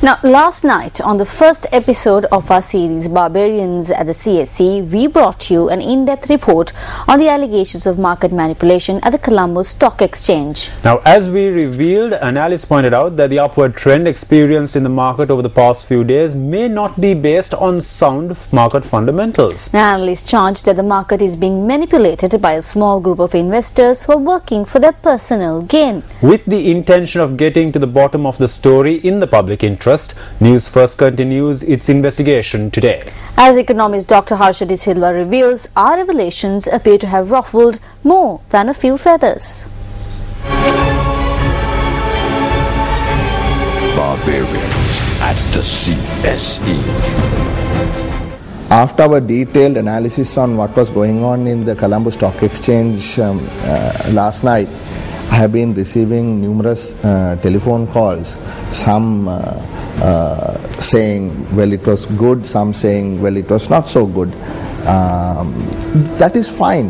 Now, last night on the first episode of our series Barbarians at the CSE, we brought you an in-depth report on the allegations of market manipulation at the Colombo Stock Exchange. Now, as we revealed, analysts pointed out that the upward trend experienced in the market over the past few days may not be based on sound market fundamentals. The analysts charged that the market is being manipulated by a small group of investors who are working for their personal gain. With the intention of getting to the bottom of the story in the public interest, News First continues its investigation today. As economist Dr. Harsha De Silva reveals, our revelations appear to have ruffled more than a few feathers. Barbarians at the CSE. After our detailed analysis on what was going on in the Colombo Stock Exchange last night, I have been receiving numerous telephone calls, some saying, well, it was good, some saying, well, it was not so good. That is fine.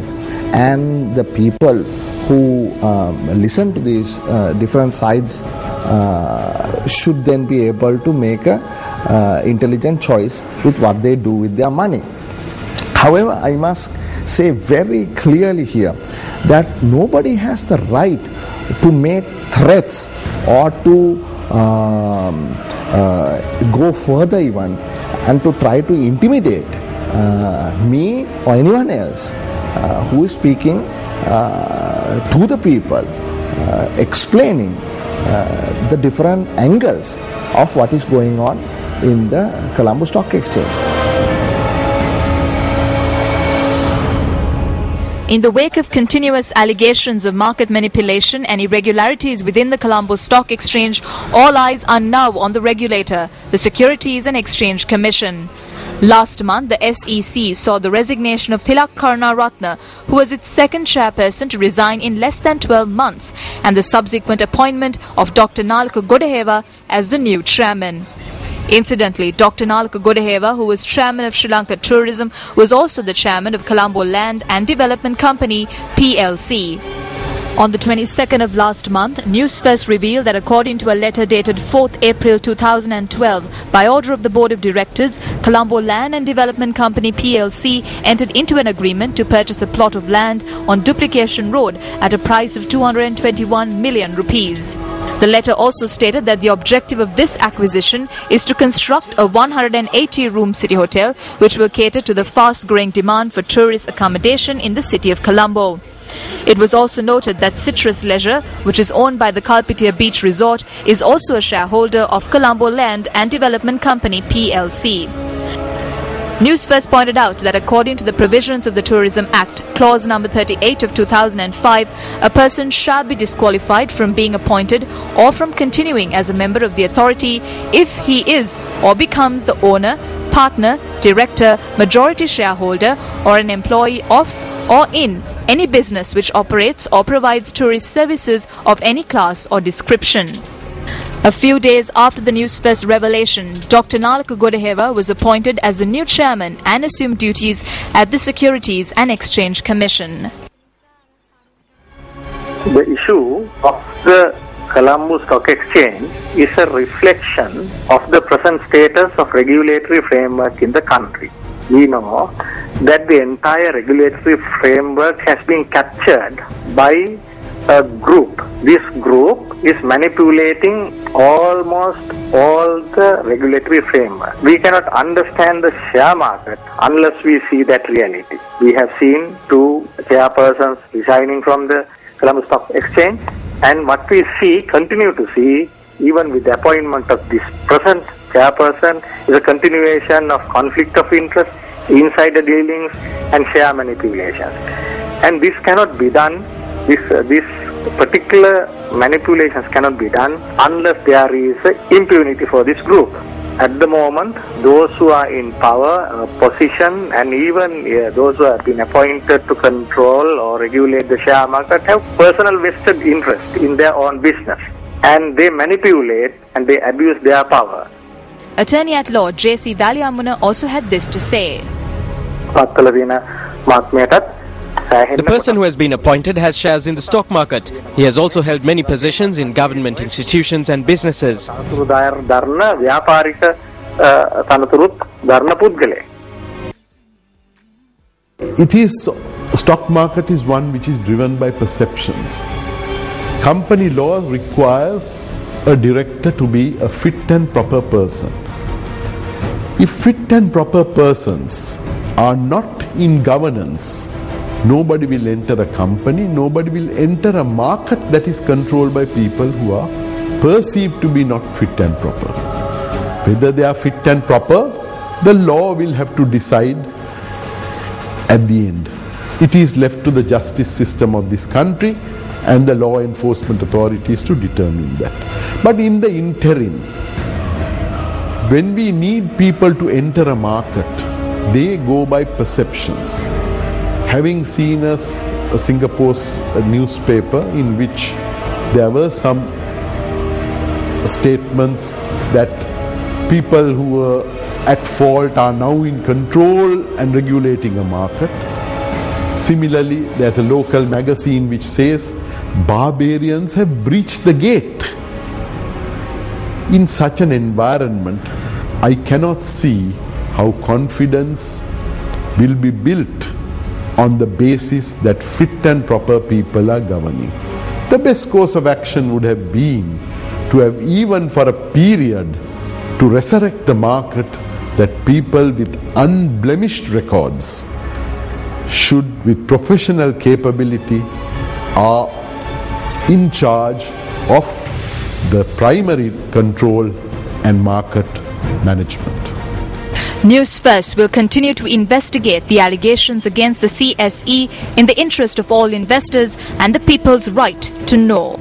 And the people who listen to these different sides should then be able to make a intelligent choice with what they do with their money. However, I must say very clearly here that nobody has the right to make threats or to go further even and to try to intimidate me or anyone else who is speaking to the people, explaining the different angles of what is going on in the Colombo Stock Exchange. In the wake of continuous allegations of market manipulation and irregularities within the Colombo Stock Exchange, all eyes are now on the regulator, the Securities and Exchange Commission. Last month, the SEC saw the resignation of Tilak Karunaratne, who was its second chairperson, to resign in less than 12 months, and the subsequent appointment of Dr. Nalaka Godaheva as the new chairman. Incidentally, Dr. Nalaka Godaheva, who was chairman of Sri Lanka Tourism, was also the chairman of Colombo Land and Development Company PLC. On the 22nd of last month, News First revealed that according to a letter dated 4th April 2012, by order of the Board of Directors, Colombo Land and Development Company PLC entered into an agreement to purchase a plot of land on Duplication Road at a price of 221 million rupees. The letter also stated that the objective of this acquisition is to construct a 180-room city hotel which will cater to the fast-growing demand for tourist accommodation in the city of Colombo. It was also noted that Citrus Leisure, which is owned by the Kalpitia Beach Resort, is also a shareholder of Colombo Land and Development Company PLC. News First pointed out that according to the provisions of the Tourism Act, clause number 38 of 2005, a person shall be disqualified from being appointed or from continuing as a member of the authority if he is or becomes the owner, partner, director, majority shareholder, or an employee of or in any business which operates or provides tourist services of any class or description. A few days after the News First revelation, Dr. Nalaka Godaheva was appointed as the new chairman and assumed duties at the Securities and Exchange Commission. The issue of the Colombo Stock Exchange is a reflection of the present status of regulatory framework in the country. We know that the entire regulatory framework has been captured by a group. This group is manipulating almost all the regulatory framework. We cannot understand the share market unless we see that reality. We have seen two chairpersons resigning from the Colombo Stock Exchange, and what we see, continue to see, even with the appointment of this present chairperson, is a continuation of conflict of interest, insider dealings, and share manipulations. And this cannot be done. This particular manipulations cannot be done unless there is impunity for this group. At the moment, those who are in power, position, and even those who have been appointed to control or regulate the share market have personal vested interest in their own business, and they manipulate and they abuse their power. Attorney at Law J.C. Valyamuna also had this to say. The person who has been appointed has shares in the stock market. He has also held many positions in government institutions and businesses. It is, stock market is one which is driven by perceptions. Company law requires a director to be a fit and proper person. If fit and proper persons are not in governance, nobody will enter a company, nobody will enter a market that is controlled by people who are perceived to be not fit and proper. Whether they are fit and proper, the law will have to decide at the end. It is left to the justice system of this country and the law enforcement authorities to determine that. But in the interim, when we need people to enter a market, they go by perceptions. Having seen a Singapore's newspaper in which there were some statements that people who were at fault are now in control and regulating a market. Similarly, there's a local magazine which says barbarians have breached the gate. In such an environment, I cannot see how confidence will be built on the basis that fit and proper people are governing. The best course of action would have been to have, even for a period, to resurrect the market, that people with unblemished records should, with professional capability, are in charge of the primary control and market management. News First will continue to investigate the allegations against the CSE in the interest of all investors and the people's right to know.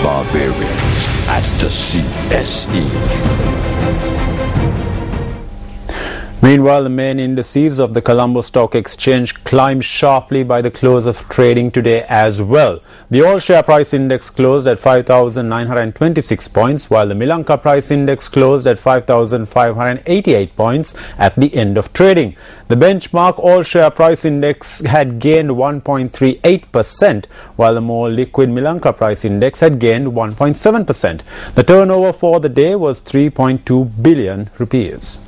Barbarians at the CSE. Meanwhile, the main indices of the Colombo Stock Exchange climbed sharply by the close of trading today as well. The All Share Price Index closed at 5,926 points, while the Milanka Price Index closed at 5,588 points at the end of trading. The benchmark All Share Price Index had gained 1.38%, while the more liquid Milanka Price Index had gained 1.7%. The turnover for the day was 3.2 billion rupees.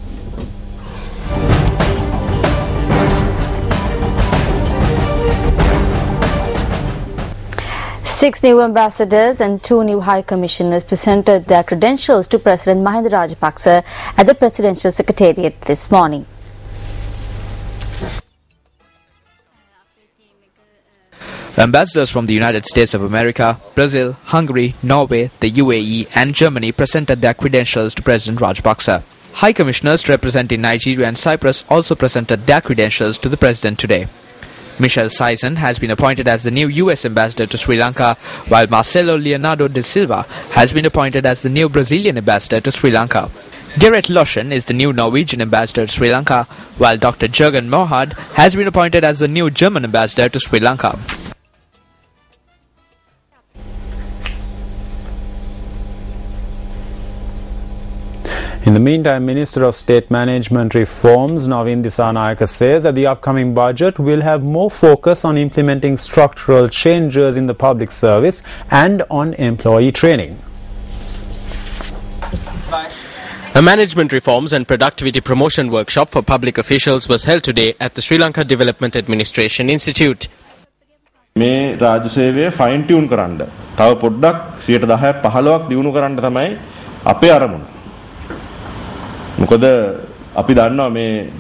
6 new ambassadors and 2 new high commissioners presented their credentials to President Mahinda Rajapaksa at the Presidential Secretariat this morning. Ambassadors from the United States of America, Brazil, Hungary, Norway, the UAE and Germany presented their credentials to President Rajapaksa. High commissioners representing Nigeria and Cyprus also presented their credentials to the President today. Michelle Sison has been appointed as the new US ambassador to Sri Lanka, while Marcelo Leonardo de Silva has been appointed as the new Brazilian ambassador to Sri Lanka. Gerrit Loschen is the new Norwegian ambassador to Sri Lanka, while Dr. Jürgen Mohad has been appointed as the new German ambassador to Sri Lanka. In the meantime, Minister of State Management Reforms Navin Dissanayake says that the upcoming budget will have more focus on implementing structural changes in the public service and on employee training. A management reforms and productivity promotion workshop for public officials was held today at the Sri Lanka Development Administration Institute. මේ රාජ්‍ය සේවය fine tune කරන්න. තව පොඩ්ඩක් 10% 15ක් දියුණු කරන්න තමයි අපේ අරමුණ. මොකද අපි දන්නවා මේ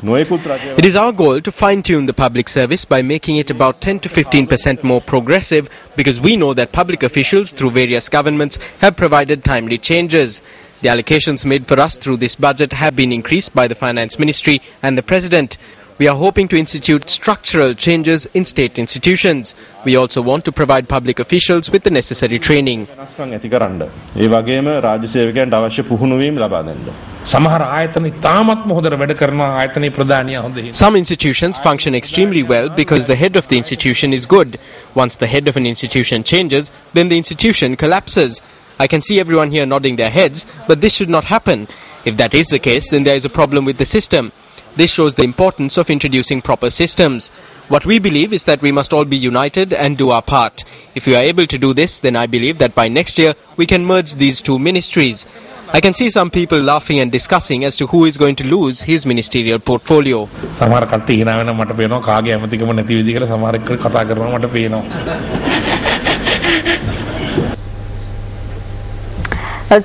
නොයෙකුත් රජය. It is our goal to fine-tune the public service by making it about 10 to 15% more progressive, because we know that public officials through various governments have provided timely changes. The allocations made for us through this budget have been increased by the Finance Ministry and the President. We are hoping to institute structural changes in state institutions. We also want to provide public officials with the necessary training. වෙනස්කම් ඇති කරන්න. ඒ වගේම රාජ්‍ය සේවකයන්ට අවශ්‍ය පුහුණුවීම් ලබා දෙන්න. සමහර ආයතන ඉතාමත්ම හොඳට වැඩ කරන ආයතනයේ ප්‍රධානියා හොඳ හින්දා. Some institutions function extremely well because the head of the institution is good. Once the head of an institution changes, then the institution collapses. I can see everyone here nodding their heads, but this should not happen. If that is the case, then there is a problem with the system. This shows the importance of introducing proper systems. What we believe is that we must all be united and do our part. If we are able to do this, then I believe that by next year we can merge these two ministries. I can see some people laughing and discussing as to who is going to lose his ministerial portfolio. සමහර කට්ටිය hina වෙනවා මට පේනවා කාගේ ඇමතිකම නැති විදිහ කියලා සමහර එක්ක කතා කරනවා මට පේනවා.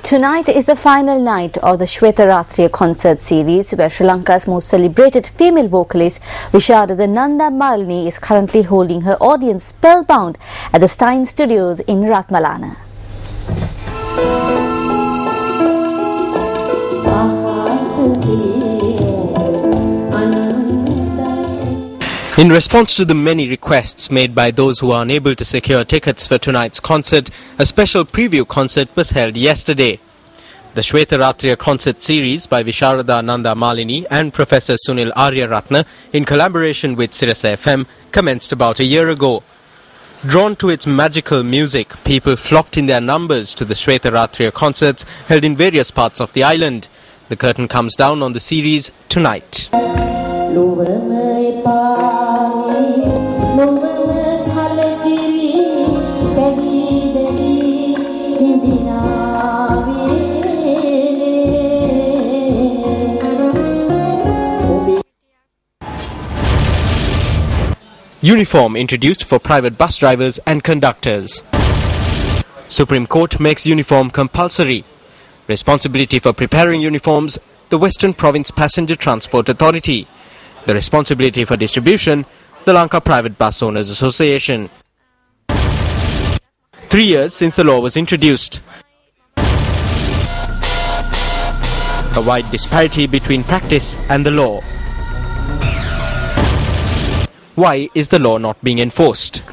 Tonight is the final night of the Shweta Ratriya concert series, where Sri Lanka's most celebrated female vocalist Visharada Nanda Malini is currently holding her audience spellbound at the Stein Studios in Ratmalana. In response to the many requests made by those who are unable to secure tickets for tonight's concert, a special preview concert was held yesterday. The Shweta Ratriya concert series by Visharada Nanda Malini and Professor Sunil Aryaratna, in collaboration with Sirasa FM, commenced about a year ago. Drawn to its magical music, people flocked in their numbers to the Shweta Ratriya concerts held in various parts of the island. The curtain comes down on the series tonight. Uniform introduced for private bus drivers and conductors. Supreme Court makes uniform compulsory. Responsibility for preparing uniforms, the Western Province Passenger Transport Authority. The responsibility for distribution, the Lanka Private Bus Owners Association. 3 years since the law was introduced. A wide disparity between practice and the law. Why is the law not being enforced?